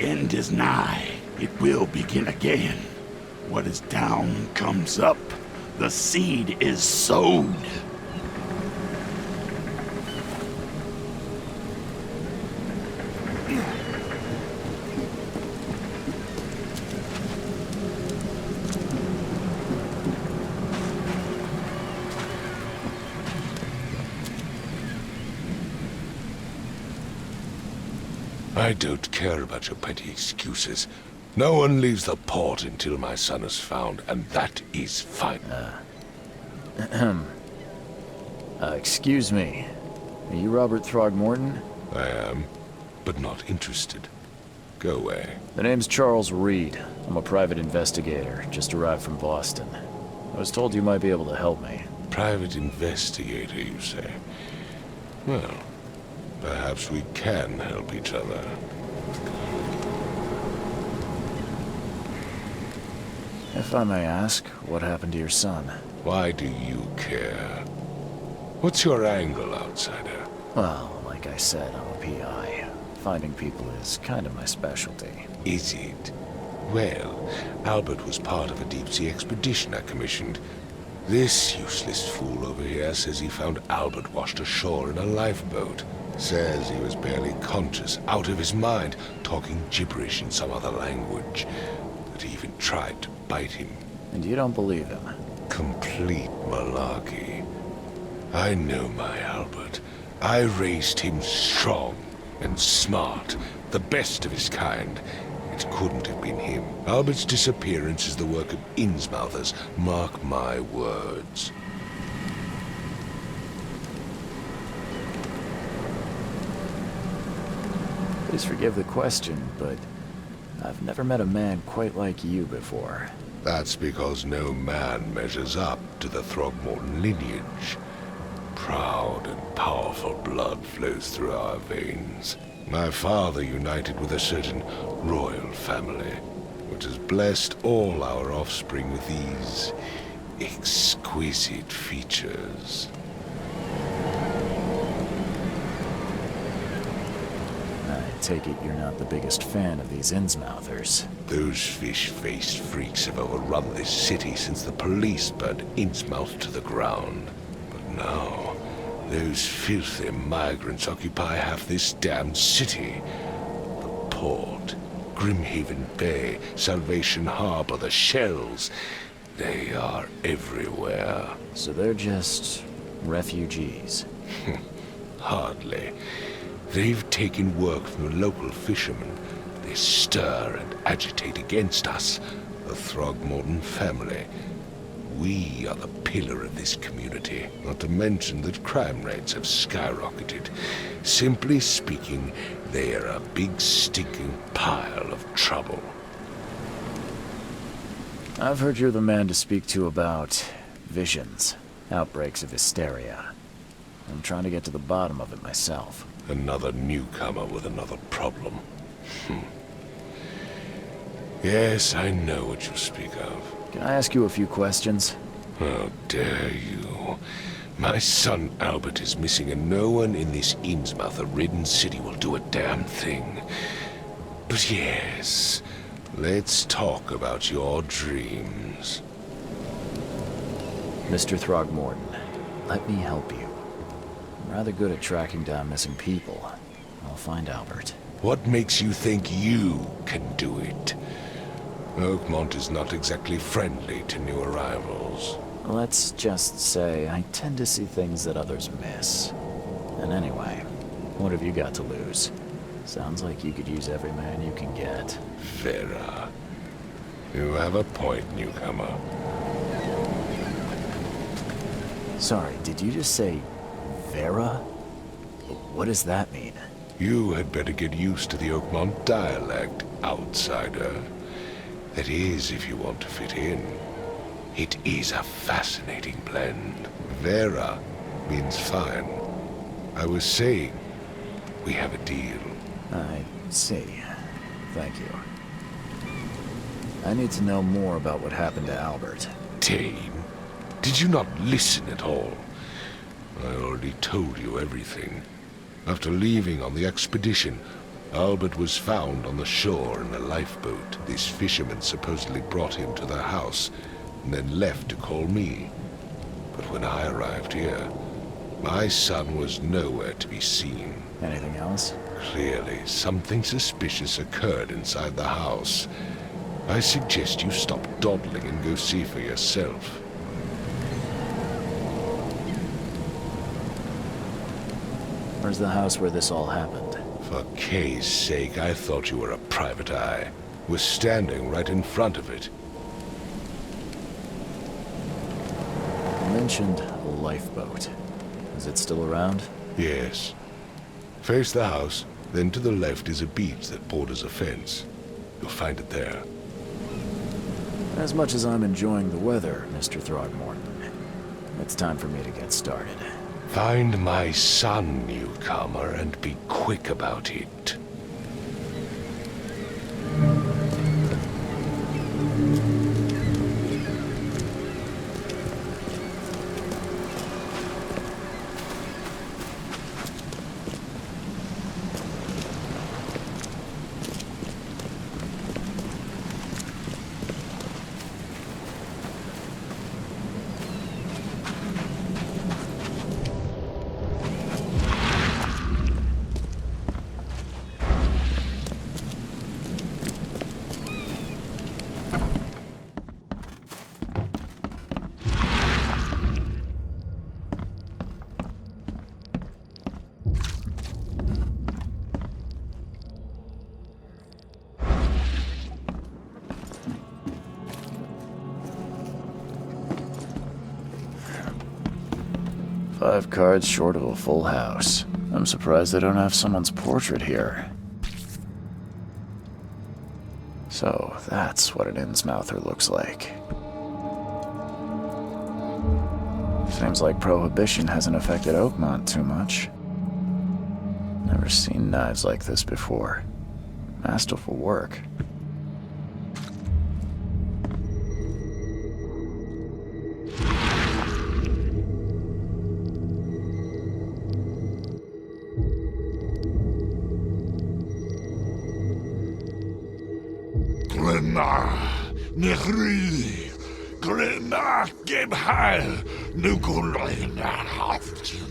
The end is nigh. It will begin again. What is down comes up. The seed is sowed. I don't care about your petty excuses. No one leaves the port until my son is found, and that is fine. Excuse me. Are you Robert Throgmorton? I am, but not interested. Go away. The name's Charles Reed. I'm a private investigator, just arrived from Boston. I was told you might be able to help me. Private investigator, you say? Well, perhaps we can help each other. If I may ask, what happened to your son? Why do you care? What's your angle, outsider? Well, like I said, I'm a PI. Finding people is kind of my specialty. Is it? Well, Albert was part of a deep-sea expedition I commissioned. This useless fool over here says he found Albert washed ashore in a lifeboat. Says he was barely conscious, out of his mind, talking gibberish in some other language. That he even tried to bite him. And you don't believe him? Complete malarkey. I know my Albert. I raised him strong and smart, the best of his kind. It couldn't have been him. Albert's disappearance is the work of Innsmouthers, mark my words. Please forgive the question, but I've never met a man quite like you before. That's because no man measures up to the Throgmorton lineage. Proud and powerful blood flows through our veins. My father united with a certain royal family, which has blessed all our offspring with these exquisite features. I take it you're not the biggest fan of these Innsmouthers. Those fish-faced freaks have overrun this city since the police burned Innsmouth to the ground. But now, those filthy migrants occupy half this damned city. The port, Grimhaven Bay, Salvation Harbor, the shells. They are everywhere. So they're just refugees? Hardly. They've taken work from the local fishermen. They stir and agitate against us, the Throgmorton family. We are the pillar of this community, not to mention that crime rates have skyrocketed. Simply speaking, they are a big stinking pile of trouble. I've heard you're the man to speak to about visions, outbreaks of hysteria. I'm trying to get to the bottom of it myself. Another newcomer with another problem. Yes, I know what you speak of. Can I ask you a few questions? How dare you? My son Albert is missing, and no one in this Innsmouth-ridden city will do a damn thing. But yes, let's talk about your dreams. Mr. Throgmorton, let me help you. I'm rather good at tracking down missing people. I'll find Albert. What makes you think you can do it? Oakmont is not exactly friendly to new arrivals. Let's just say I tend to see things that others miss. And anyway, what have you got to lose? Sounds like you could use every man you can get. Vera. You have a point, newcomer. Sorry, did you just say Vera? What does that mean? You had better get used to the Oakmont dialect, outsider. That is, if you want to fit in. It is a fascinating blend. Vera means fine. I was saying, we have a deal. I see. Thank you. I need to know more about what happened to Albert. Tame, did you not listen at all? I already told you everything. After leaving on the expedition, Albert was found on the shore in a lifeboat. These fishermen supposedly brought him to their house and then left to call me. But when I arrived here, my son was nowhere to be seen. Anything else? Clearly, something suspicious occurred inside the house. I suggest you stop dawdling and go see for yourself. Where's the house where this all happened? For Kay's sake, I thought you were a private eye. We're standing right in front of it. You mentioned a lifeboat. Is it still around? Yes. Face the house, then to the left is a beach that borders a fence. You'll find it there. As much as I'm enjoying the weather, Mr. Throgmorton, it's time for me to get started. Find my son, newcomer, and be quick about it. Five cards short of a full house. I'm surprised they don't have someone's portrait here. So, that's what an Innsmouther looks like. Seems like Prohibition hasn't affected Oakmont too much. Never seen knives like this before. Masterful work. Nechri, Glena, Gebheil, Nukulena, Haftin.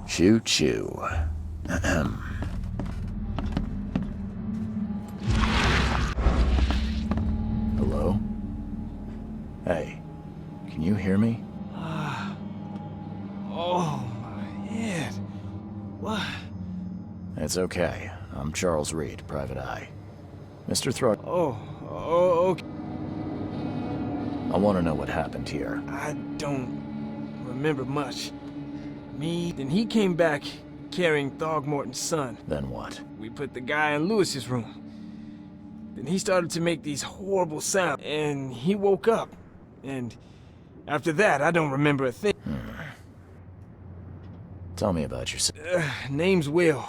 Choo choo. Ahem. Hello? Hey, can you hear me? Oh, my head. What? It's okay. I'm Charles Reed, Private Eye. Mr. Throg... Oh, okay. I want to know what happened here. I don't remember much. Then he came back carrying Throgmorton's son. Then what? We put the guy in Lewis's room. Then he started to make these horrible sounds, and he woke up. And after that, I don't remember a thing. Tell me about yourself. Name's Will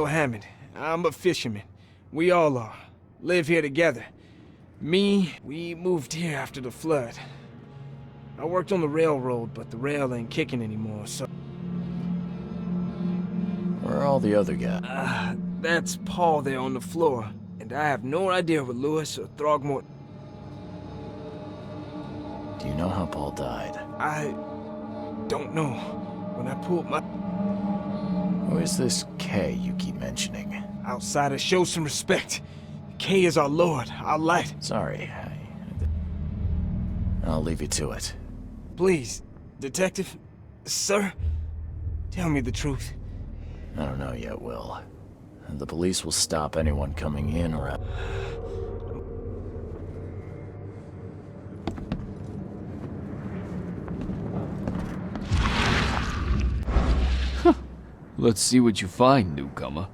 Hammond. I'm a fisherman. We all are. Live here together. We moved here after the flood. I worked on the railroad, but the rail ain't kicking anymore, so... Where are all the other guys? That's Paul there on the floor, and I have no idea what Lewis or Throgmorton... Do you know how Paul died? I don't know. When I pulled my... Who is this K you keep mentioning? Outsiders, show some respect. K is our lord, our light. Sorry. I'll leave you to it. Please, detective, sir, tell me the truth. I don't know yet, Will. The police will stop anyone coming in or out. Let's see what you find, newcomer.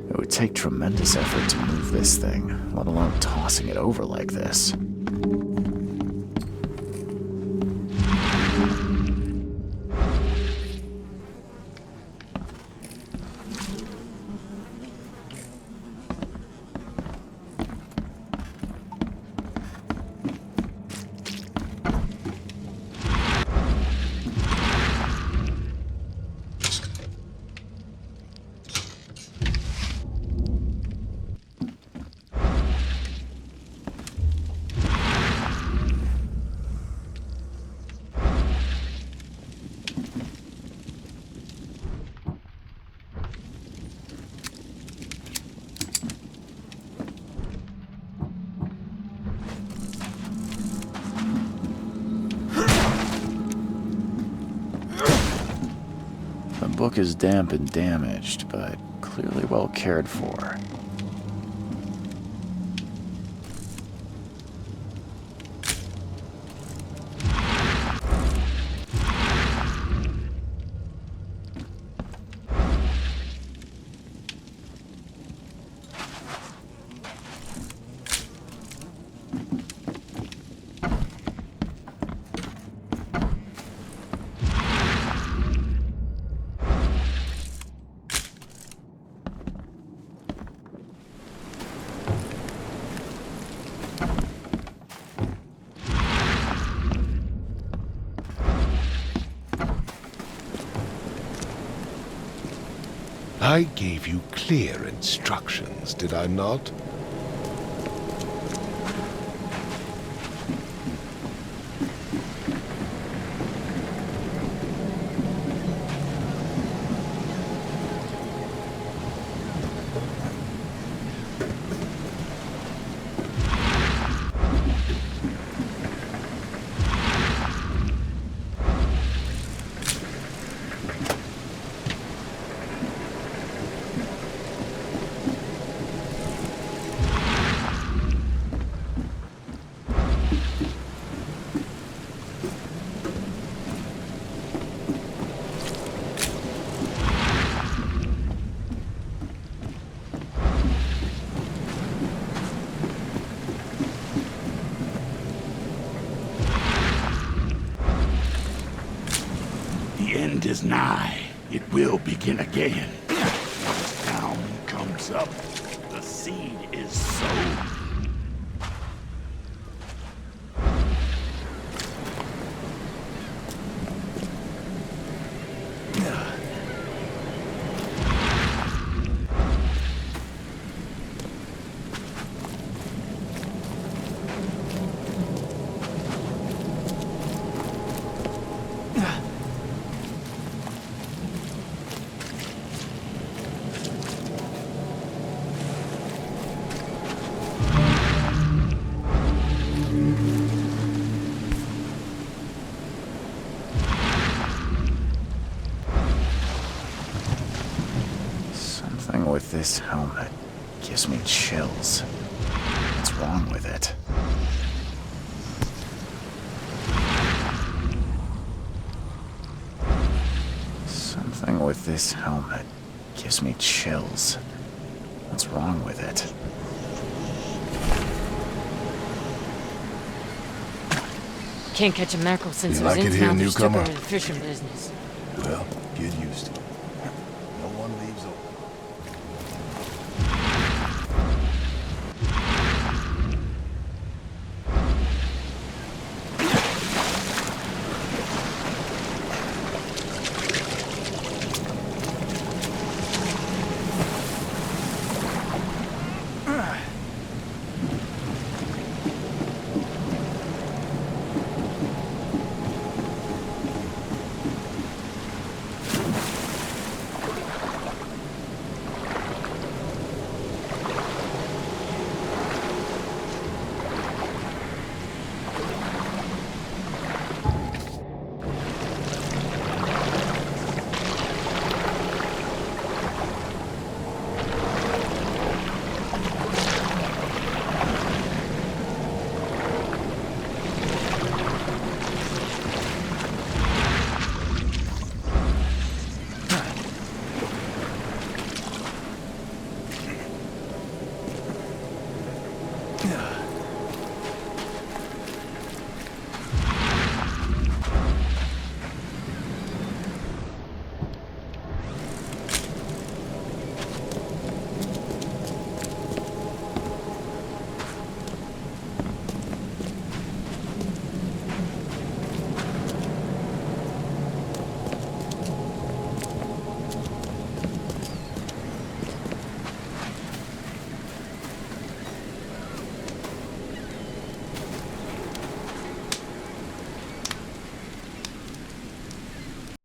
It would take tremendous effort to move this thing, let alone tossing it over like this. The book is damp and damaged, but clearly well cared for. I gave you clear instructions, did I not? The end is nigh. It will begin again. What down comes up. The seed is sown. Something with this helmet gives me chills. What's wrong with it? Something with this helmet gives me chills. What's wrong with it? Can't catch a macro since You those like it here, in-town newcomer? in the fishing business. Well, get used to it.